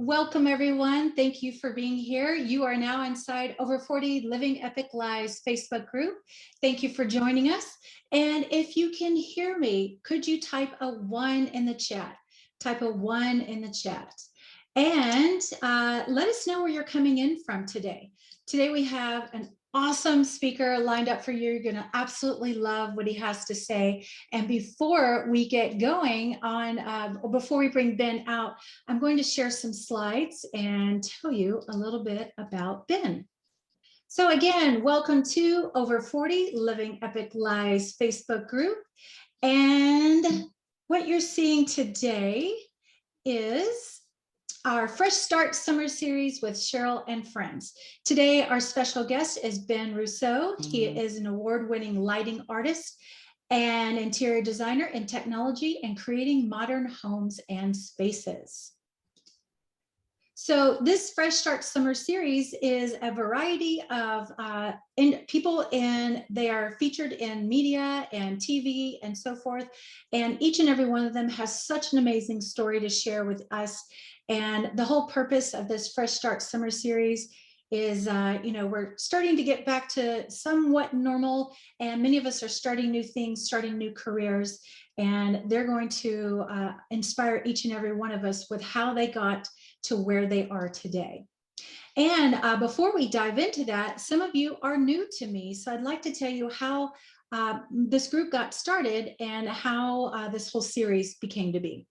Welcome, everyone. Thank you for being here. You are now inside Over 40 Living Epic Lives Facebook group. Thank you for joining us. And if you can hear me, could you type a 1 in the chat? Type a 1 in the chat. And let us know where you're coming in from today. Today we have an awesome speaker lined up for you. You're going to absolutely love what he has to say. And before we get going on, before we bring Ben out, I'm going to share some slides and tell you a little bit about Ben. So again, welcome to Over 40 Living Epic Lives Facebook group. And what you're seeing today is our Fresh Start Summer Series with Cheryl and friends. Today, our special guest is Ben Rousseau. He is an award-winning lighting artist and interior designer in technology and creating modern homes and spaces. So this Fresh Start Summer Series is a variety of people, and they are featured in media and TV and so forth. And each and every one of them has such an amazing story to share with us. And the whole purpose of this Fresh Start Summer Series is, we're starting to get back to somewhat normal, and many of us are starting new things, starting new careers, and they're going to inspire each and every one of us with how they got to where they are today. And before we dive into that, some of you are new to me, so I'd like to tell you how this group got started and how this whole series became to be.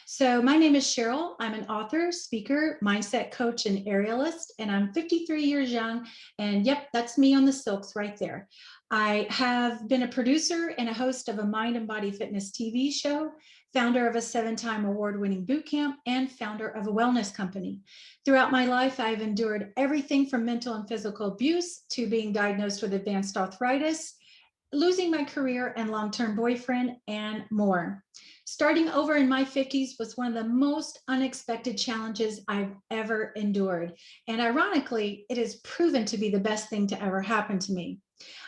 So my name is Cheryl. I'm an author, speaker, mindset coach, and aerialist, and I'm 53 years young. And yep, that's me on the silks right there. I have been a producer and a host of a mind and body fitness TV show, founder of a 7-time award-winning boot camp, and founder of a wellness company. Throughout my life, I've endured everything from mental and physical abuse to being diagnosed with advanced arthritis, losing my career and long-term boyfriend, and more. Starting over in my 50s was one of the most unexpected challenges I've ever endured. And ironically, it has proven to be the best thing to ever happen to me.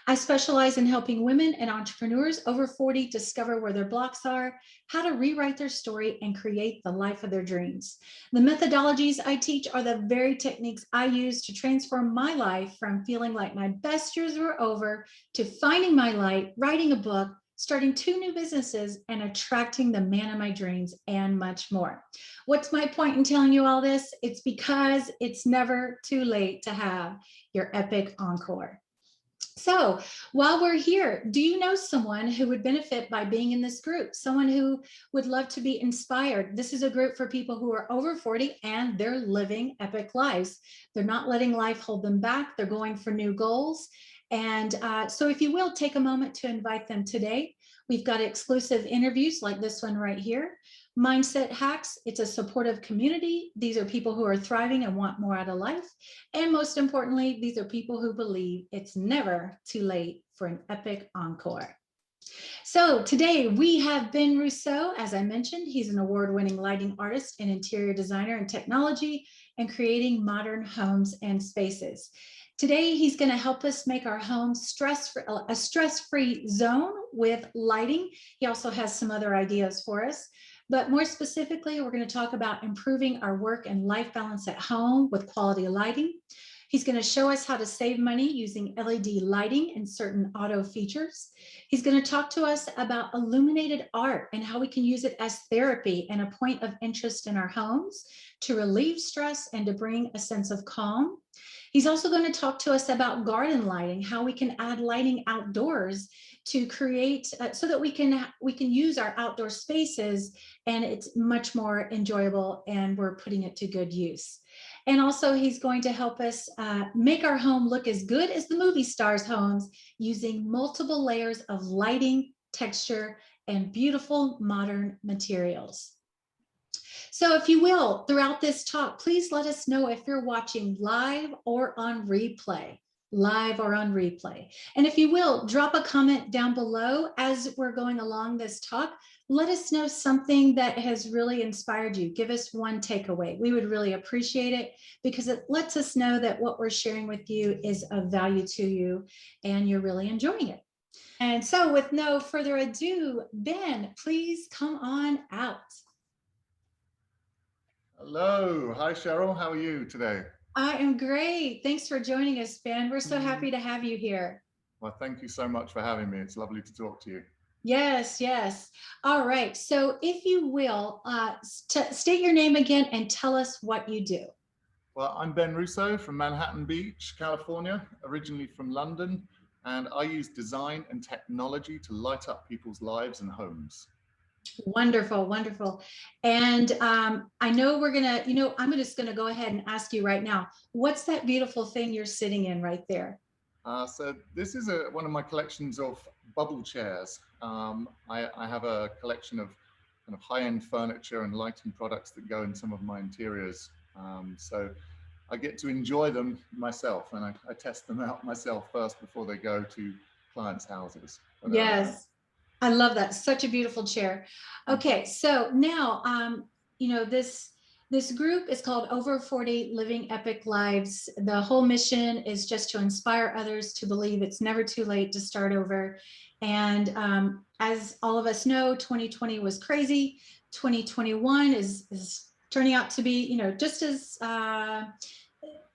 I specialize in helping women and entrepreneurs over 40 discover where their blocks are, how to rewrite their story, and create the life of their dreams. The methodologies I teach are the very techniques I use to transform my life from feeling like my best years were over to finding my light, writing a book, starting 2 new businesses, and attracting the man of my dreams, and much more. What's my point in telling you all this? It's because it's never too late to have your epic encore. So while we're here, do you know someone who would benefit by being in this group? Someone who would love to be inspired? This is a group for people who are over 40 and they're living epic lives. They're not letting life hold them back. They're going for new goals. And so if you will, take a moment to invite them today. We've got exclusive interviews like this one right here. Mindset hacks, it's a supportive community. These are people who are thriving and want more out of life. And most importantly, these are people who believe it's never too late for an epic encore. So today we have Ben Rousseau. As I mentioned, he's an award-winning lighting artist and interior designer in technology and creating modern homes and spaces. Today, he's going to help us make our home a stress-free zone with lighting. He also has some other ideas for us. But more specifically, we're going to talk about improving our work and life balance at home with quality lighting. He's going to show us how to save money using LED lighting and certain auto features. He's going to talk to us about illuminated art and how we can use it as therapy and a point of interest in our homes to relieve stress and to bring a sense of calm. He's also going to talk to us about garden lighting, how we can add lighting outdoors to create so that we can use our outdoor spaces and it's much more enjoyable and we're putting it to good use. And also he's going to help us make our home look as good as the movie stars' homes using multiple layers of lighting, texture, and beautiful modern materials. So if you will, throughout this talk, please let us know if you're watching live or on replay. And if you will, drop a comment down below as we're going along this talk. Let us know something that has really inspired you. Give us one takeaway. We would really appreciate it because it lets us know that what we're sharing with you is of value to you and you're really enjoying it. And so with no further ado, Ben, please come on out. Hello. Hi, Cheryl. How are you today? I am great. Thanks for joining us, Ben. We're so happy to have you here. Well, thank you so much for having me. It's lovely to talk to you. Yes, yes. All right. So, if you will, state your name again and tell us what you do. Well, I'm Ben Rousseau from Manhattan Beach, California, originally from London, and I use design and technology to light up people's lives and homes. Wonderful, wonderful. And I know we're gonna, I'm just gonna go ahead and ask you right now, what's that beautiful thing you're sitting in right there? So this is one of my collections of bubble chairs. I have a collection of kind of high-end furniture and lighting products that go in some of my interiors. So I get to enjoy them myself, and I test them out myself first before they go to clients' houses. But Yes. I love that. Such a beautiful chair. thank you. Okay, so now this group is called Over 40 Living Epic Lives. The whole mission is just to inspire others to believe it's never too late to start over. And as all of us know, 2020 was crazy. 2021 is turning out to be, just as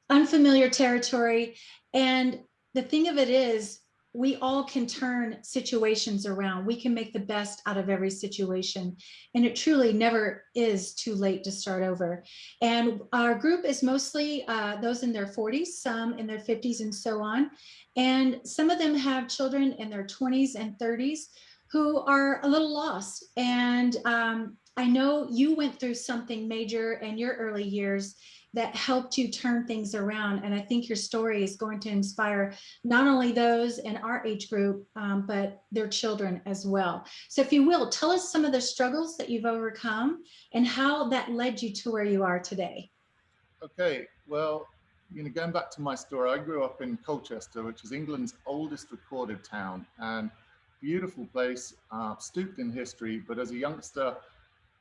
unfamiliar territory. And the thing of it is, we all can turn situations around. We can make the best out of every situation. And it truly never is too late to start over. And our group is mostly those in their 40s, some in their 50s, and so on. And some of them have children in their 20s and 30s who are a little lost. And I know you went through something major in your early years that helped you turn things around. And I think your story is going to inspire not only those in our age group, but their children as well. So, if you will, tell us some of the struggles that you've overcome and how that led you to where you are today. Okay, well, going back to my story, I grew up in Colchester, which is England's oldest recorded town, and beautiful place, steeped in history. But as a youngster,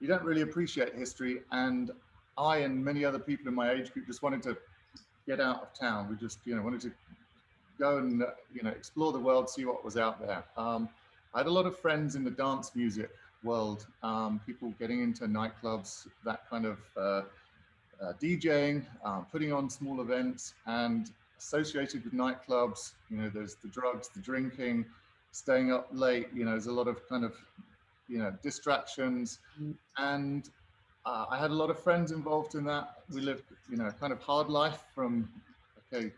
you don't really appreciate history, and I and many other people in my age group just wanted to get out of town. We just, wanted to go and explore the world, see what was out there. I had a lot of friends in the dance music world, people getting into nightclubs, that kind of DJing, putting on small events, and associated with nightclubs. There's the drugs, the drinking, staying up late. There's a lot of kind of distractions, and I had a lot of friends involved in that. We lived, kind of hard life from okay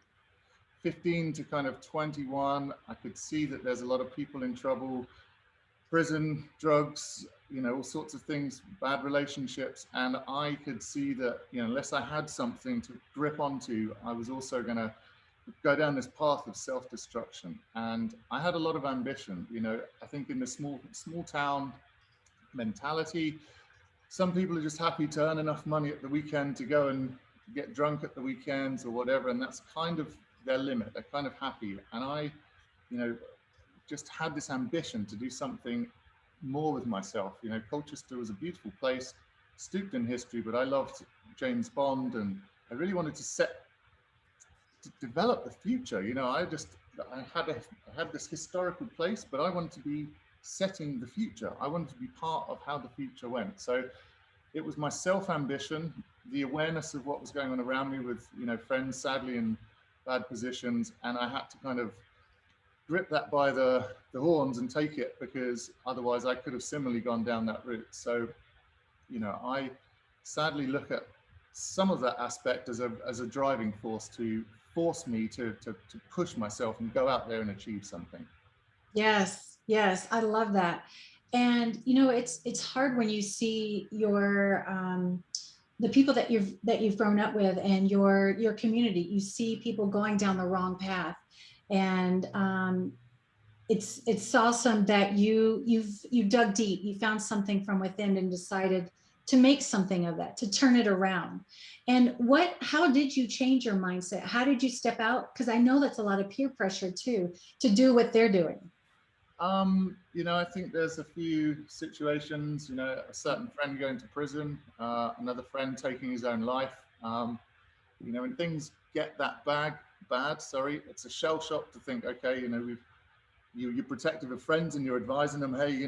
15 to kind of 21. I could see that there's a lot of people in trouble, prison, drugs, all sorts of things, bad relationships. And I could see that, unless I had something to grip onto, I was also going to go down this path of self-destruction. And I had a lot of ambition. I think in the small town mentality, some people are just happy to earn enough money at the weekend to go and get drunk at the weekends or whatever, and that's kind of their limit. They're kind of happy. And I, you know, just had this ambition to do something more with myself. Colchester was a beautiful place, steeped in history, but I loved James Bond, and I really wanted to develop the future. I had this historical place, but I wanted to be setting the future. I wanted to be part of how the future went. So it was my self-ambition, the awareness of what was going on around me with, friends sadly in bad positions, and I had to kind of grip that by the horns and take it, because otherwise I could have similarly gone down that route. So, I sadly look at some of that aspect as a driving force to force me to push myself and go out there and achieve something. Yes, yes, I love that. And it's hard when you see your the people that you've grown up with and your community. You see people going down the wrong path, and it's awesome that you dug deep. You found something from within and decided to make something of that, to turn it around. And how did you change your mindset? How did you step out? Because I know that's a lot of peer pressure too, to do what they're doing. I think there's a few situations, a certain friend going to prison, another friend taking his own life. When things get that bad, sorry, it's a shell shock to think, okay, you're protective of friends and you're advising them, hey,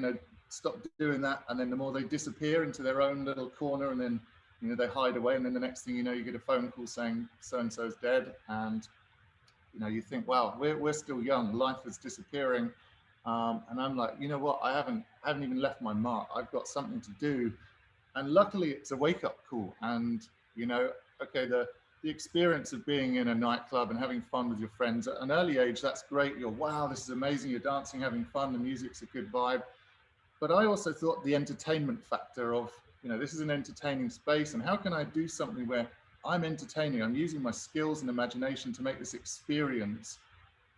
stop doing that. And then the more they disappear into their own little corner, and then you know, they hide away, and then the next thing you know, you get a phone call saying so-and-so's dead, and you know, you think, wow, we're still young, life is disappearing. And I'm like, you know what, I haven't even left my mark. I've got something to do. And luckily it's a wake-up call. And you know, okay, the experience of being in a nightclub and having fun with your friends at an early age, that's great. You're, wow, this is amazing, you're dancing, having fun, the music's a good vibe. But I also thought the entertainment factor of, you know, this is an entertaining space, and how can I do something where I'm entertaining, I'm using my skills and imagination to make this experience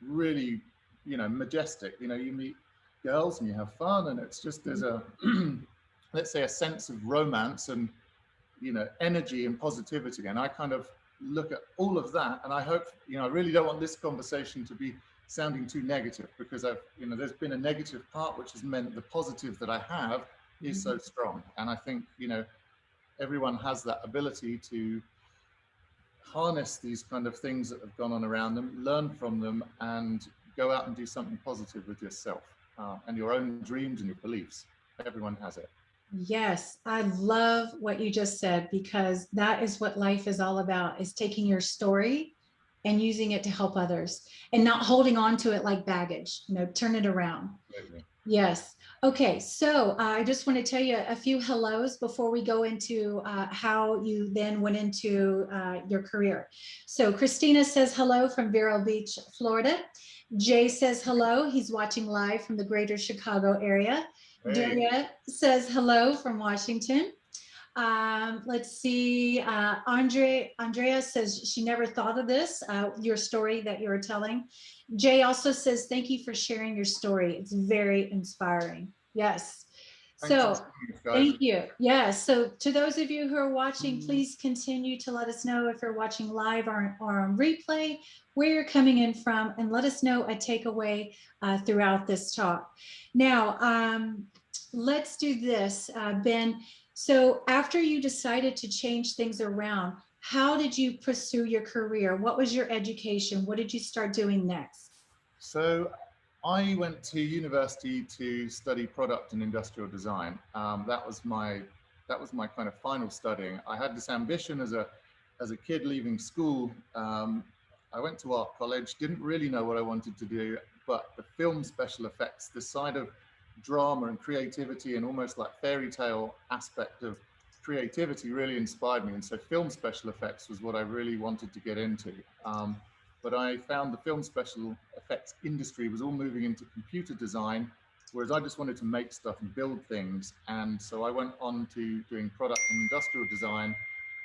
really, you know, majestic. You know, you meet girls and you have fun, and it's just, there's a let's say a sense of romance and, you know, energy and positivity. And I kind of look at all of that, and I hope, you know, I really don't want this conversation to be sounding too negative, because I've, you know, there's been a negative part, which has meant the positive that I have is so strong. And I think, you know, everyone has that ability to harness these kind of things that have gone on around them, learn from them, and go out and do something positive with yourself and your own dreams and your beliefs. Everyone has it. Yes, I love what you just said, because that is what life is all about, is taking your story and using it to help others and not holding on to it like baggage, you know, turn it around. Absolutely. Yes. Okay. So I just want to tell you a few hellos before we go into how you then went into your career. So Christina says hello from Vero Beach, Florida. Jay says hello. He's watching live from the greater Chicago area. Hey. Daria says hello from Washington. Let's see. Andrea says she never thought of this, your story that you were telling. Jay also says, thank you for sharing your story. It's very inspiring. Yes. Thanks for So joining us, guys. thank you. Yes. So to those of you who are watching, please continue to let us know if you're watching live or on replay, where you're coming in from, and let us know a takeaway throughout this talk. Now, let's do this, Ben. So after you decided to change things around, how did you pursue your career? What was your education? What did you start doing next? So I went to university to study product and industrial design. That was my kind of final studying. I had this ambition as a kid leaving school. I went to art college, didn't really know what I wanted to do, but the film special effects, the side of drama and creativity and almost like fairy tale aspect of creativity really inspired me. And so film special effects was what I really wanted to get into. But I found the film special effects industry was all moving into computer design, whereas I just wanted to make stuff and build things. And so I went on to doing product and industrial design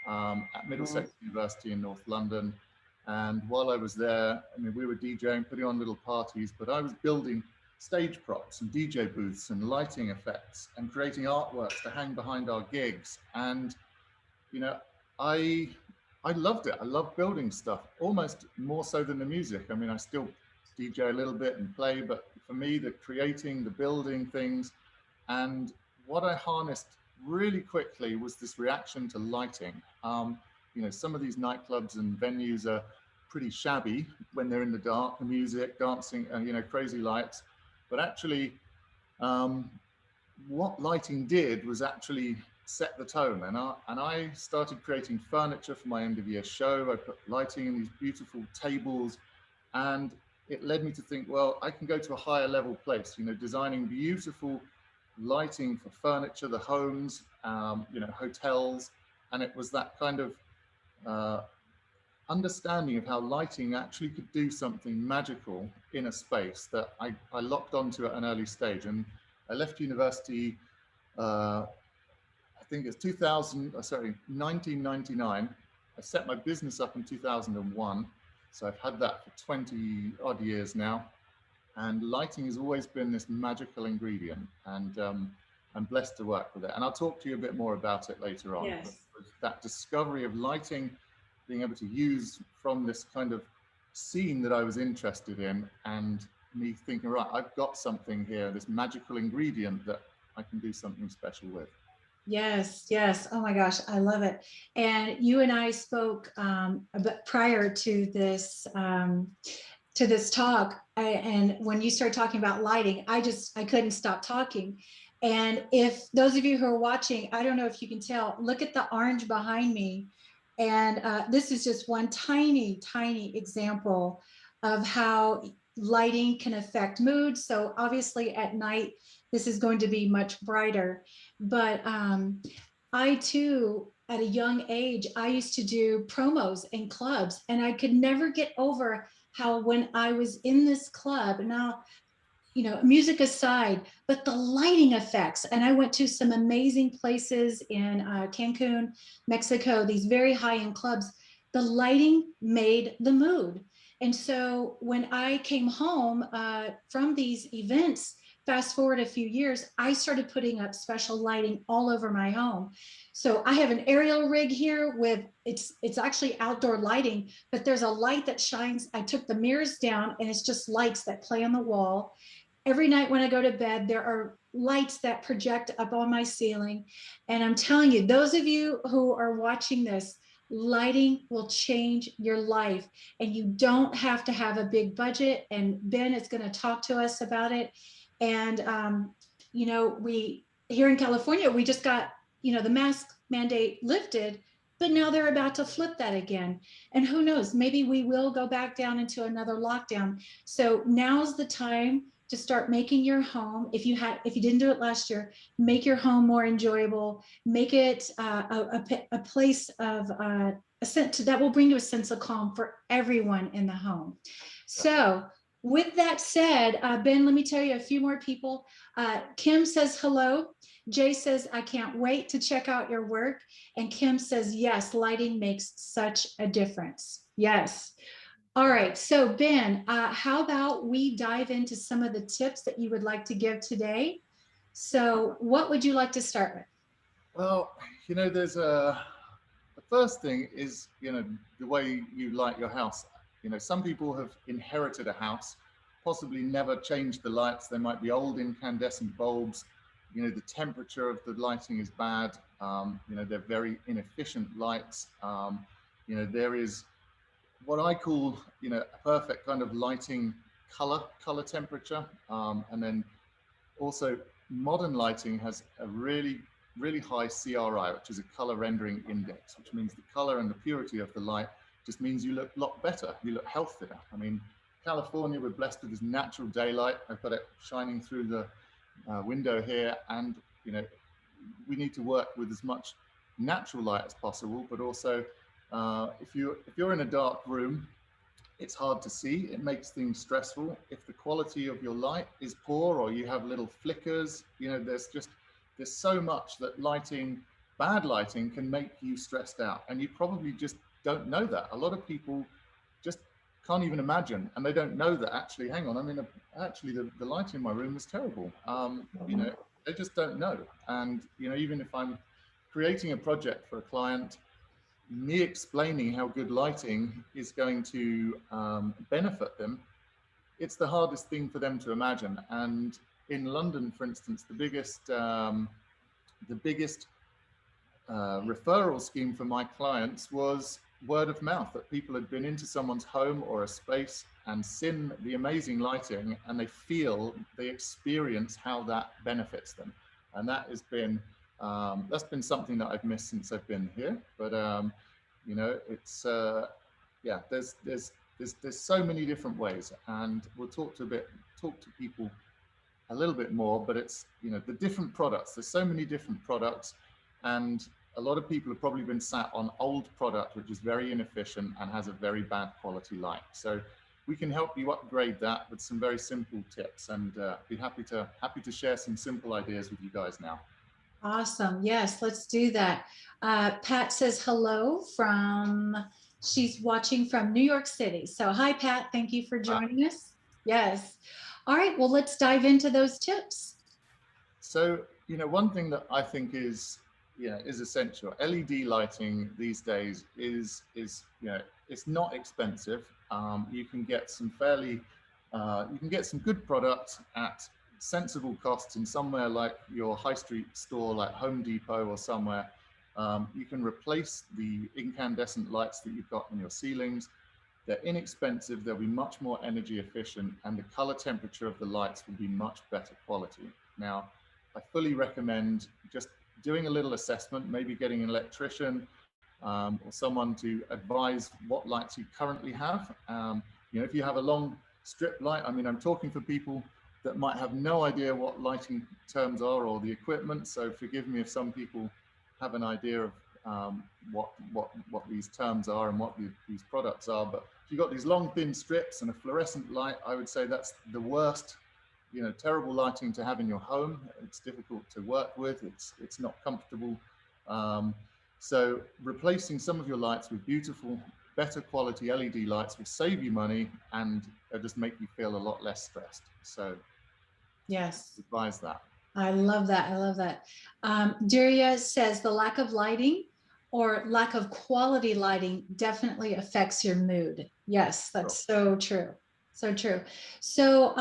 at Middlesex University in North London. And while I was there, I mean, we were DJing, putting on little parties, but I was building stage props and DJ booths and lighting effects and creating artworks to hang behind our gigs. And, you know, I loved it. I love building stuff, almost more so than the music. I mean, I still DJ a little bit and play, but for me, the creating, the building things, and what I harnessed really quickly was this reaction to lighting. You know, some of these nightclubs and venues are pretty shabby when they're in the dark, the music, dancing, and, you know, crazy lights. But actually, what lighting did was actually set the tone. And I started creating furniture for my end of year show. I put lighting in these beautiful tables, and it led me to think, well, I can go to a higher level place, you know, designing beautiful lighting for furniture, the homes, you know, hotels. And it was that kind of understanding of how lighting actually could do something magical in a space that I locked onto at an early stage. And I left university, I think it's 1999. I set my business up in 2001. So I've had that for 20 odd years now. And lighting has always been this magical ingredient. And I'm blessed to work with it. And I'll talk to you a bit more about it later on. Yes. But that discovery of lighting, being able to use from this kind of scene that I was interested in, and me thinking, right, I've got something here, this magical ingredient that I can do something special with. Yes, yes. Oh my gosh, I love it. And you and I spoke prior to this talk, and when you started talking about lighting, I couldn't stop talking. And if those of you who are watching, I don't know if you can tell, look at the orange behind me. And this is just one tiny, tiny example of how lighting can affect mood. So obviously at night, this is going to be much brighter. But I too, at a young age, I used to do promos in clubs, and I could never get over how when I was in this club, now, you know, music aside, but the lighting effects. And I went to some amazing places in Cancun, Mexico, these very high end clubs. The lighting made the mood. And so when I came home from these events, fast forward a few years, I started putting up special lighting all over my home. So I have an aerial rig here with it's actually outdoor lighting, but there's a light that shines. I took the mirrors down and it's just lights that play on the wall. Every night when I go to bed, there are lights that project up on my ceiling. And I'm telling you, those of you who are watching this, lighting will change your life. And you don't have to have a big budget. And Ben is going to talk to us about it. And, you know, we here in California, we just got, you know, the mask mandate lifted, but now they're about to flip that again. And who knows, maybe we will go back down into another lockdown. So now's the time to start making your home. If you didn't do it last year, make your home more enjoyable. Make it a place of a sense that will bring you a sense of calm for everyone in the home. So with that said, Ben, let me tell you a few more people. Kim says hello. Jay says, I can't wait to check out your work. And Kim says, yes, lighting makes such a difference. Yes. All right, so Ben, how about we dive into some of the tips that you would like to give today? So what would you like to start with? Well, you know, the first thing is, you know, the way you light your house. You know, some people have inherited a house, possibly never changed the lights. They might be old incandescent bulbs. You know, the temperature of the lighting is bad. You know, they're very inefficient lights. You know, there is what I call, you know, a perfect kind of lighting color temperature. And then also modern lighting has a really high CRI, which is a color rendering index, which means the color and the purity of the light just means you look a lot better. You look healthier. I mean, California, we're blessed with this natural daylight. I've got it shining through the window here, and you know, we need to work with as much natural light as possible, but also if you're in a dark room, it's hard to see. It makes things stressful. If the quality of your light is poor or you have little flickers, you know, there's so much that bad lighting can make you stressed out. And you probably just don't know that. A lot of people just can't even imagine, and they don't know that actually, hang on, I mean, actually the light in my room is terrible. You know, they just don't know. And, you know, even if I'm creating a project for a client, me explaining how good lighting is going to benefit them, it's the hardest thing for them to imagine. And in London, for instance, the biggest referral scheme for my clients was word of mouth, that people had been into someone's home or a space and seen the amazing lighting, and they experience how that benefits them. And that has been that's been something that I've missed since I've been here. But you know, it's yeah, there's so many different ways, and we'll talk to people a little bit more. But it's, you know, the different products. There's so many different products, and a lot of people have probably been sat on old product, which is very inefficient and has a very bad quality light. So we can help you upgrade that with some very simple tips, and be happy to share some simple ideas with you guys now. Awesome. Yes, let's do that. Pat says hello she's watching from New York City. So hi, Pat. Thank you for joining us. Yes. All right. Well, let's dive into those tips. So, you know, one thing that I think is essential. LED lighting these days is you know, it's not expensive. You can get some good products at sensible costs in somewhere like your high street store, like Home Depot or somewhere. You can replace the incandescent lights that you've got in your ceilings. They're inexpensive, they'll be much more energy efficient, and the color temperature of the lights will be much better quality. Now, I fully recommend just doing a little assessment, maybe getting an electrician or someone to advise what lights you currently have. You know, if you have a long strip light, I mean, I'm talking for people that might have no idea what lighting terms are or the equipment. So forgive me if some people have an idea of what these terms are and what these products are. But if you've got these long thin strips and a fluorescent light, I would say that's the worst, you know, terrible lighting to have in your home. It's difficult to work with. It's not comfortable. So replacing some of your lights with beautiful, better quality LED lights will save you money and just make you feel a lot less stressed. So Yes. advise that. I love that. I love that. Daria says the lack of lighting or lack of quality lighting definitely affects your mood. Yes, that's so true. So true. So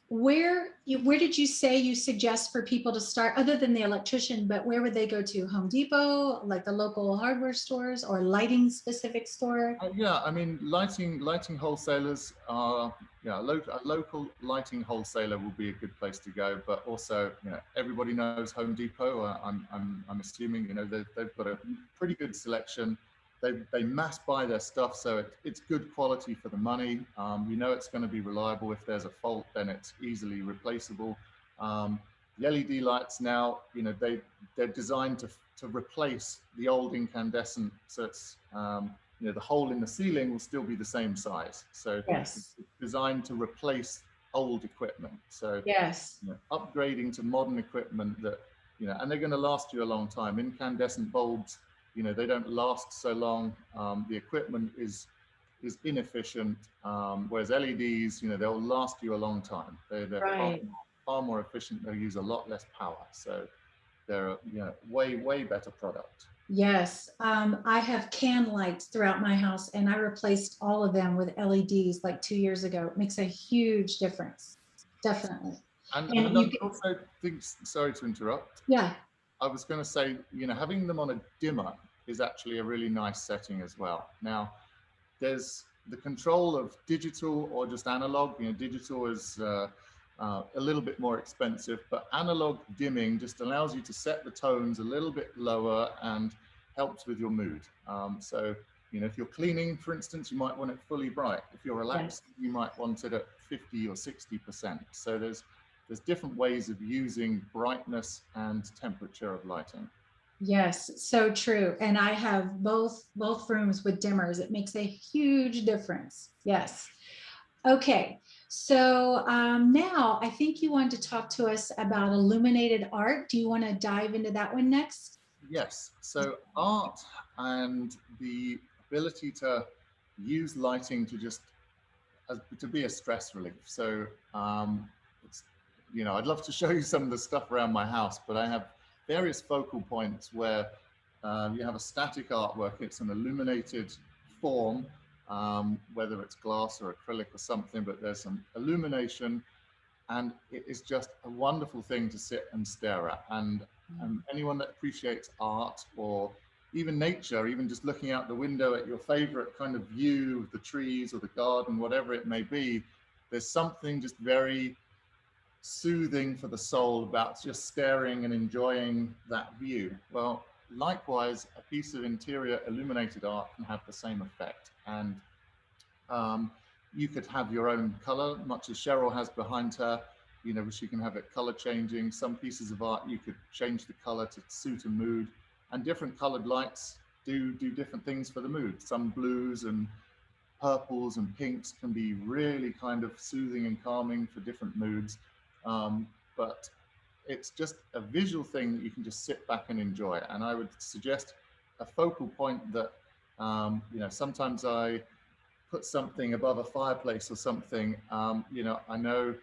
where did you say you suggest for people to start, other than the electrician, but where would they go to? Home Depot, like the local hardware stores, or lighting specific store? Yeah, I mean, lighting wholesalers are, yeah, a local lighting wholesaler will be a good place to go. But also, you know, everybody knows Home Depot. I'm assuming, you know, they've got a pretty good selection. They mass buy their stuff, so it's good quality for the money. You know, it's going to be reliable. If there's a fault, then it's easily replaceable. The LED lights now, you know, they're designed to replace the old incandescent. So it's you know, the hole in the ceiling will still be the same size. So Yes. it's designed to replace old equipment. So Yes. you know, upgrading to modern equipment that, you know, and they're going to last you a long time. Incandescent bulbs, you know, they don't last so long. The equipment is inefficient, whereas LEDs, you know, they'll last you a long time. They're Right. far more efficient. They use a lot less power. So they're a, you know, way better product. Yes, I have can lights throughout my house, and I replaced all of them with LEDs like 2 years ago. It makes a huge difference, definitely. And And I you can, also think, sorry to interrupt, yeah, I was going to say, you know, having them on a dimmer is actually a really nice setting as well. Now, there's the control of digital or just analog. You know, digital is a little bit more expensive, but analog dimming just allows you to set the tones a little bit lower and helps with your mood. So, you know, if you're cleaning, for instance, you might want it fully bright. If you're yes, relaxing, you might want it at 50 or 60%. So there's different ways of using brightness and temperature of lighting. yes, so true. And I have both rooms with dimmers. It makes a huge difference. Yes. Okay, so now I think you wanted to talk to us about illuminated art. Do you want to dive into that one next? Yes, so art and the ability to use lighting to just to be a stress relief. So it's, you know, I'd love to show you some of the stuff around my house, but I have various focal points where you have a static artwork. It's an illuminated form, whether it's glass or acrylic or something, but there's some illumination, and it is just a wonderful thing to sit and stare at. And anyone that appreciates art or even nature, even just looking out the window at your favorite kind of view of the trees or the garden, whatever it may be, there's something just very soothing for the soul about just staring and enjoying that view. Well, likewise, a piece of interior illuminated art can have the same effect. And you could have your own color, much as Cheryl has behind her. You know, she can have it color changing. Some pieces of art, you could change the color to suit a mood, and different colored lights do different things for the mood. Some blues and purples and pinks can be really kind of soothing and calming for different moods. But it's just a visual thing that you can just sit back and enjoy. And I would suggest a focal point that, you know, sometimes I put something above a fireplace or something. You know, I know,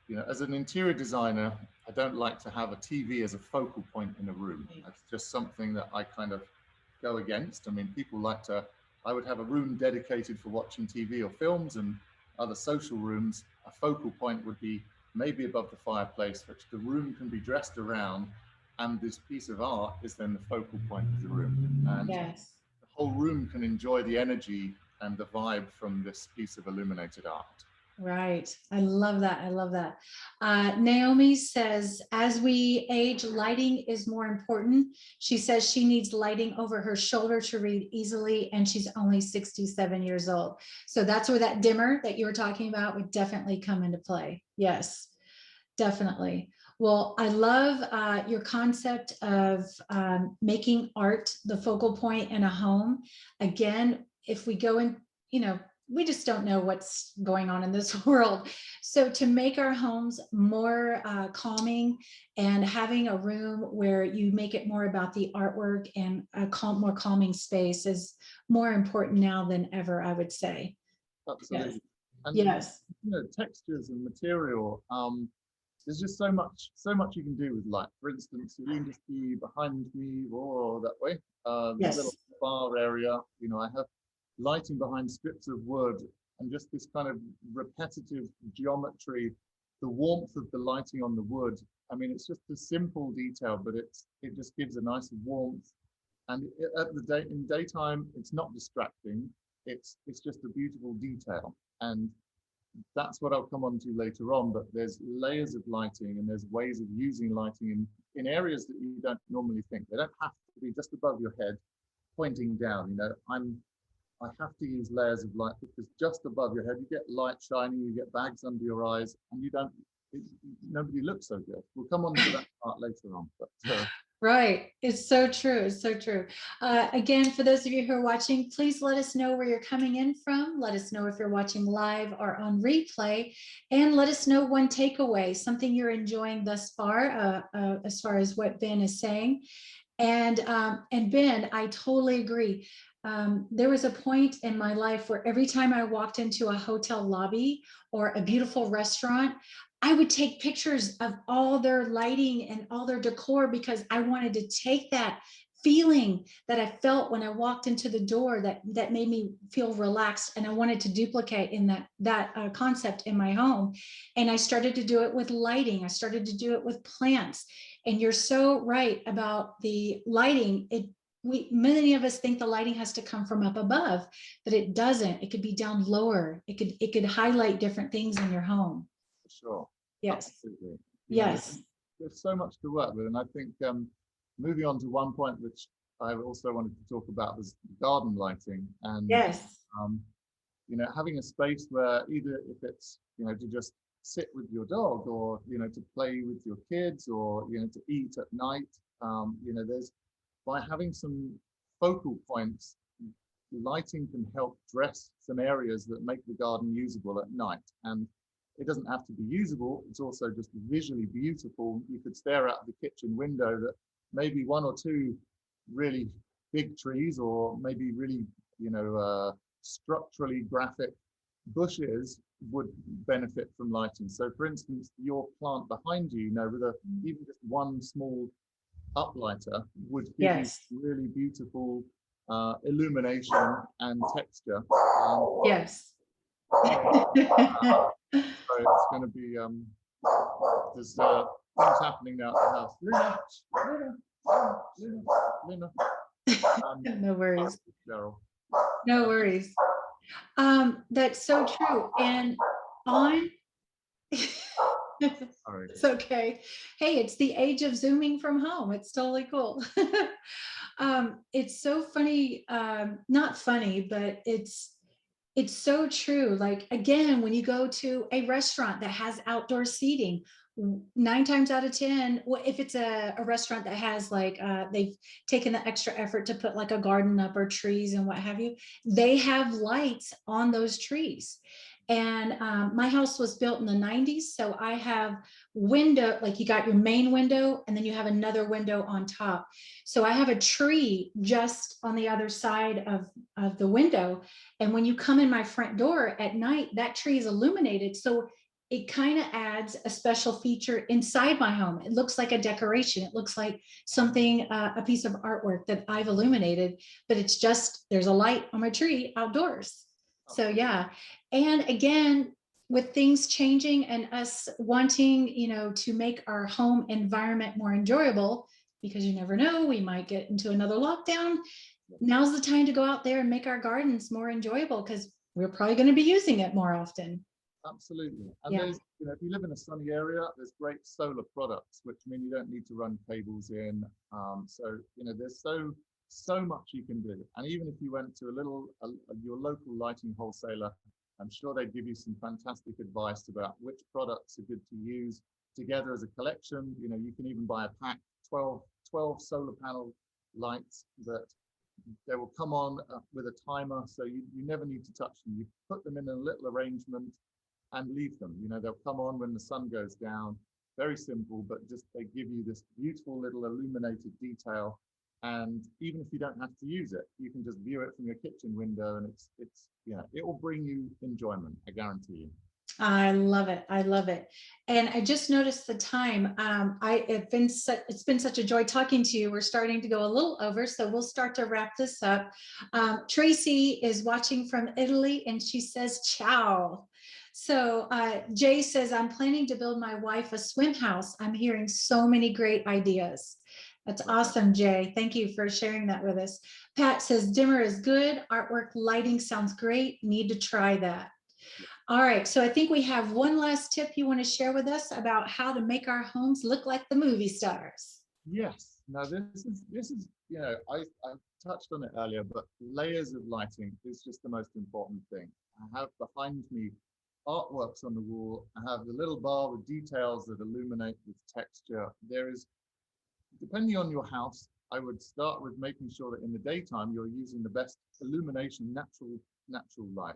you know, as an interior designer, I don't like to have a TV as a focal point in a room. That's just something that I kind of go against. I mean, people like to, I would have a room dedicated for watching TV or films, and other social rooms. A focal point would be maybe above the fireplace, which the room can be dressed around, and this piece of art is then the focal point of the room. And Yes. the whole room can enjoy the energy and the vibe from this piece of illuminated art. Right. I love that. I love that. Naomi says, as we age, lighting is more important. She says she needs lighting over her shoulder to read easily, and she's only 67 years old. So that's where that dimmer that you were talking about would definitely come into play. Yes, definitely. Well, I love your concept of making art the focal point in a home. Again, if we go in, you know, we just don't know what's going on in this world. So to make our homes more calming and having a room where you make it more about the artwork and a more calming space is more important now than ever, I would say. Absolutely. Yes. And Yes. textures and material. There's just so much you can do with light. For instance, if you can just be behind me or that way, the little Yes. bar area, I have lighting behind strips of wood and just this kind of repetitive geometry, the warmth of the lighting on the wood. I mean, it's just a simple detail, but it just gives a nice warmth. And in daytime, it's not distracting. It's just a beautiful detail. And that's what I'll come on to later on, but there's layers of lighting and there's ways of using lighting in areas that you don't normally think. They don't have to be just above your head, pointing down. I have to use layers of light because just above your head, you get light shining, you get bags under your eyes, and nobody looks so good. We'll come on to that part later on. But Right. It's so true. It's so true. Again, for those of you who are watching, please let us know where you're coming in from. Let us know if you're watching live or on replay, and let us know one takeaway, something you're enjoying thus as far as what Ben is saying. And Ben, I totally agree. There was a point in my life where every time I walked into a hotel lobby or a beautiful restaurant, I would take pictures of all their lighting and all their decor because I wanted to take that feeling that I felt when I walked into the door that made me feel relaxed, and I wanted to duplicate in that concept in my home. And I started to do it with lighting. I started to do it with plants. And you're so right about the lighting. Many of us think the lighting has to come from up above, but it doesn't. It could be down lower. It could highlight different things in your home. for sure, Yes. absolutely. Yes. There's so much to work with, and I think moving on to one point which I also wanted to talk about was garden lighting, and Yes. um, having a space where either if it's to just sit with your dog or to play with your kids or to eat at night, there's by having some focal points, lighting can help dress some areas that make the garden usable at night. And it doesn't have to be usable, it's also just visually beautiful. You could stare out the kitchen window that maybe one or two really big trees or maybe really structurally graphic bushes would benefit from lighting. So for instance, your plant behind you, with even just one small uplighter would give you Yes. really beautiful illumination and texture. Yes. So it's going to be there's things happening now at the house. Luna. No worries. Cheryl. No worries. That's so true. And on it's okay. Hey, it's the age of zooming from home. It's totally cool. It's so funny, not funny, but it's so true. Like, again, when you go to a restaurant that has outdoor seating, 9 times out of 10, well, if it's a restaurant that has they've taken the extra effort to put like a garden up or trees and what have you, they have lights on those trees. And my house was built in the 90s. So I have window, like you got your main window and then you have another window on top. So I have a tree just on the other side of the window. And when you come in my front door at night, that tree is illuminated. So it kind of adds a special feature inside my home. It looks like a decoration. It looks like something, a piece of artwork that I've illuminated, but it's just, there's a light on my tree outdoors. So yeah. And again, with things changing and us wanting, to make our home environment more enjoyable, because you never know, we might get into another lockdown. Now's the time to go out there and make our gardens more enjoyable because we're probably going to be using it more often. Absolutely. And Yeah. there's, if you live in a sunny area, there's great solar products, which mean you don't need to run cables in. So, there's so much you can do. And even if you went to your local lighting wholesaler, I'm sure they'd give you some fantastic advice about which products are good to use together as a collection. You can even buy a pack, 12 solar panel lights that they will come on with a timer, so you never need to touch them. You put them in a little arrangement and leave them. They'll come on when the sun goes down. Very simple, but just they give you this beautiful little illuminated detail. And even if you don't have to use it, you can just view it from your kitchen window, and it will bring you enjoyment, I guarantee you. I love it. I love it. And I just noticed the time. It's been such a joy talking to you. We're starting to go a little over, so we'll start to wrap this up. Tracy is watching from Italy, and she says, ciao. So Jay says, I'm planning to build my wife a swim house. I'm hearing so many great ideas. That's awesome, Jay. Thank you for sharing that with us. Pat says, dimmer is good. Artwork lighting sounds great. Need to try that. All right, so I think we have one last tip you want to share with us about how to make our homes look like the movie stars. Yes. Now this is I touched on it earlier, but layers of lighting is just the most important thing. I have behind me artworks on the wall. I have the little bar with details that illuminate with texture. There is, depending on your house, I would start with making sure that in the daytime you're using the best illumination, natural light.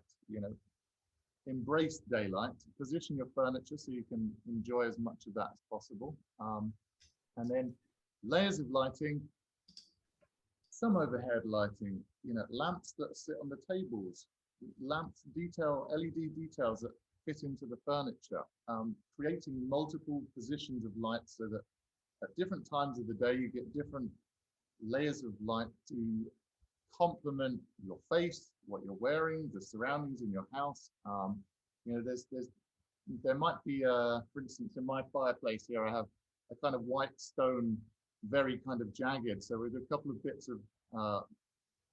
Embrace daylight, position your furniture so you can enjoy as much of that as possible. And then layers of lighting, some overhead lighting, lamps that sit on the tables, LED details that fit into the furniture, creating multiple positions of light so that at different times of the day you get different layers of light to complement your face, what you're wearing, the surroundings in your house. There might be, for instance, in my fireplace here, I have a kind of white stone, very kind of jagged. So with a couple of bits of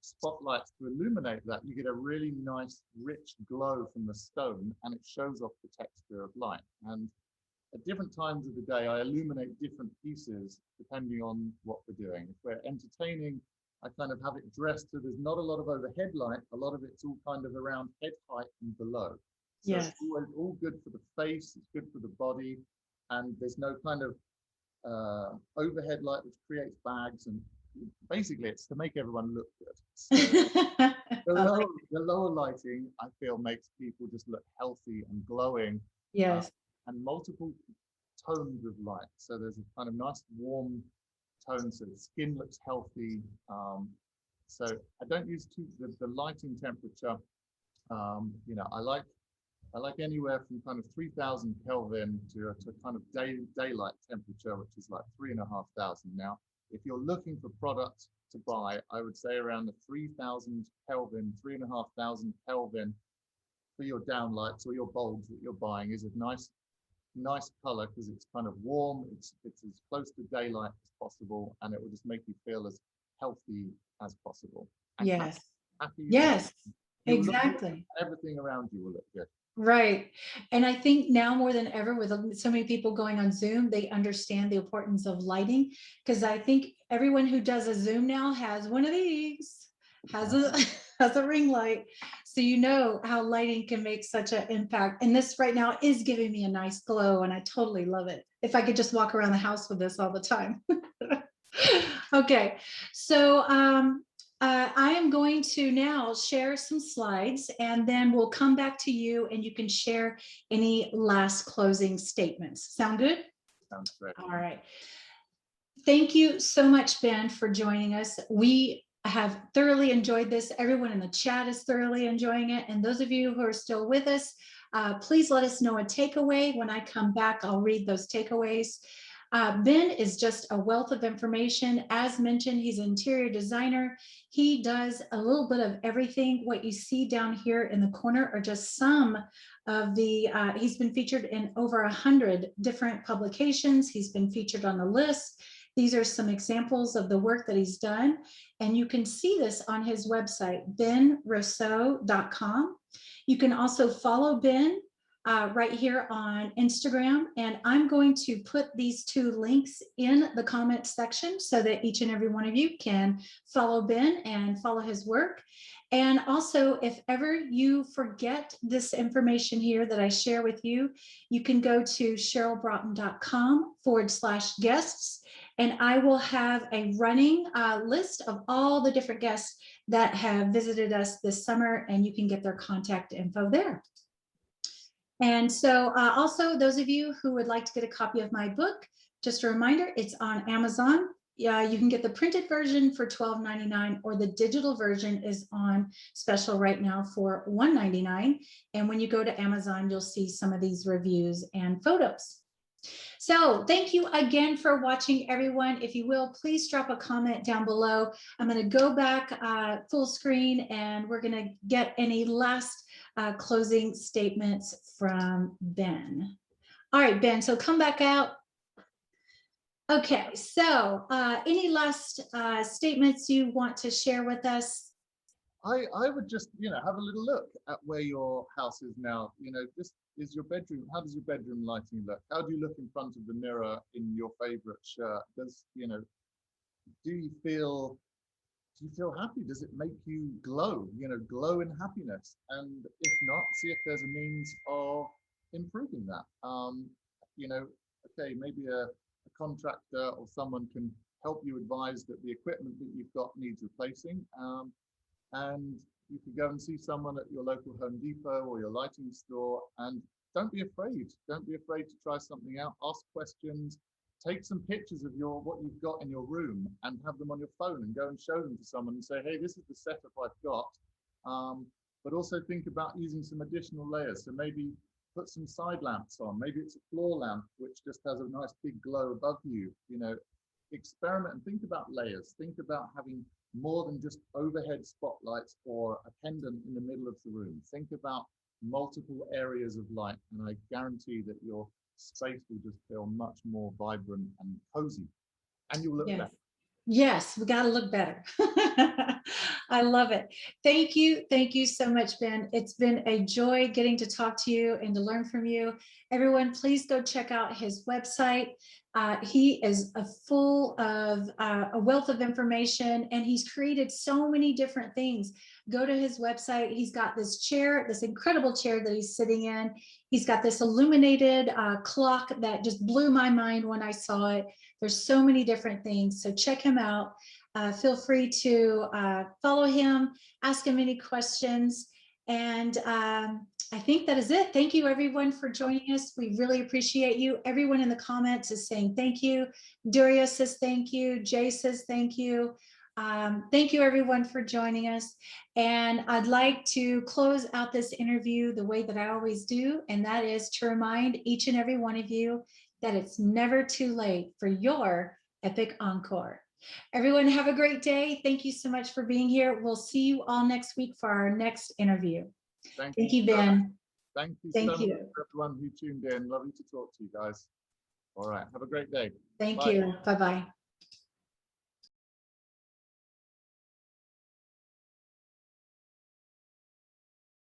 spotlights to illuminate that, you get a really nice, rich glow from the stone, and it shows off the texture of light. And at different times of the day, I illuminate different pieces depending on what we're doing. If we're entertaining, I kind of have it dressed so there's not a lot of overhead light. A lot of it's all kind of around head height and below. So yes. It's all good for the face, it's good for the body, and there's no kind of overhead light which creates bags, and basically it's to make everyone look good. So the lower lighting, I feel, makes people just look healthy and glowing. Yes. And multiple tones of light. So there's a kind of nice warm tone, so the skin looks healthy. So I don't use the lighting temperature. I like anywhere from kind of 3000 Kelvin to kind of daylight temperature, which is like 3,500 now. If you're looking for products to buy, I would say around the 3000 Kelvin, 3,500 Kelvin for your downlights or your bulbs that you're buying is a nice color, because it's kind of warm, it's as close to daylight as possible, and it will just make you feel as healthy as possible. And yes. happy. Yes, exactly. Everything around you will look good. Right. And I think now more than ever, with so many people going on Zoom, they understand the importance of lighting, because I think everyone who does a Zoom now has one of these, has a ring light. So you know how lighting can make such an impact. And this right now is giving me a nice glow, and I totally love it. If I could just walk around the house with this all the time. Okay, so I am going to now share some slides, and then we'll come back to you and you can share any last closing statements. Sound good? Sounds great. All right. Thank you so much, Ben, for joining us. We have thoroughly enjoyed this. Everyone in the chat is thoroughly enjoying it. And those of you who are still with us, please let us know a takeaway. When I come back, I'll read those takeaways. Ben is just a wealth of information. As mentioned, he's an interior designer. He does a little bit of everything. What you see down here in the corner are just some of the, he's been featured in over 100 different publications. He's been featured on the list. These are some examples of the work that he's done. And you can see this on his website, benrousseau.com. You can also follow Ben right here on Instagram. And I'm going to put these 2 links in the comment section so that each and every one of you can follow Ben and follow his work. And also, if ever you forget this information here that I share with you, you can go to cherylbroughton.com/guests, and I will have a running list of all the different guests that have visited us this summer, and you can get their contact info there. And so also, those of you who would like to get a copy of my book, just a reminder, it's on Amazon. Yeah, you can get the printed version for $12.99, or the digital version is on special right now for $1.99. And when you go to Amazon, you'll see some of these reviews and photos. So thank you again for watching, everyone. If you will, please drop a comment down below. I'm going to go back full screen, and we're going to get any last closing statements from Ben. All right, Ben, so come back out. Okay, so any last statements you want to share with us? I would just, have a little look at where your house is now. Just is your bedroom, how does your bedroom lighting look? How do you look in front of the mirror in your favorite shirt? Do you feel happy? Does it make you glow, glow in happiness? And if not, see if there's a means of improving that. Okay, maybe a contractor or someone can help you advise that the equipment that you've got needs replacing. And you could go and see someone at your local Home Depot or your lighting store, and don't be afraid. Don't be afraid to try something out. Ask questions. Take some pictures of what you've got in your room and have them on your phone, and go and show them to someone and say, hey, this is the setup I've got. But also think about using some additional layers. So maybe put some side lamps on. Maybe it's a floor lamp which just has a nice big glow above you. Experiment and think about layers. Think about having more than just overhead spotlights or a pendant in the middle of the room. Think about multiple areas of light, and I guarantee that your space will just feel much more vibrant and cozy, and you'll look better. Yes, we got to look better. I love it. Thank you. Thank you so much, Ben. It's been a joy getting to talk to you and to learn from you. Everyone, please go check out his website. He is full of a wealth of information, and he's created so many different things. Go to his website. He's got this chair, this incredible chair that he's sitting in. He's got this illuminated clock that just blew my mind when I saw it. There's so many different things. So check him out. Feel free to follow him, ask him any questions. And I think that is it. Thank you, everyone, for joining us. We really appreciate you. Everyone in the comments is saying thank you. Duria says thank you. Jay says thank you. Thank you, everyone, for joining us. And I'd like to close out this interview the way that I always do, and that is to remind each and every one of you that it's never too late for your epic encore. Everyone, have a great day. Thank you so much for being here. We'll see you all next week for our next interview. Thank you, Ben. Thank you so much for everyone who tuned in. Lovely to talk to you guys. All right. Have a great day. Thank you. Bye-bye.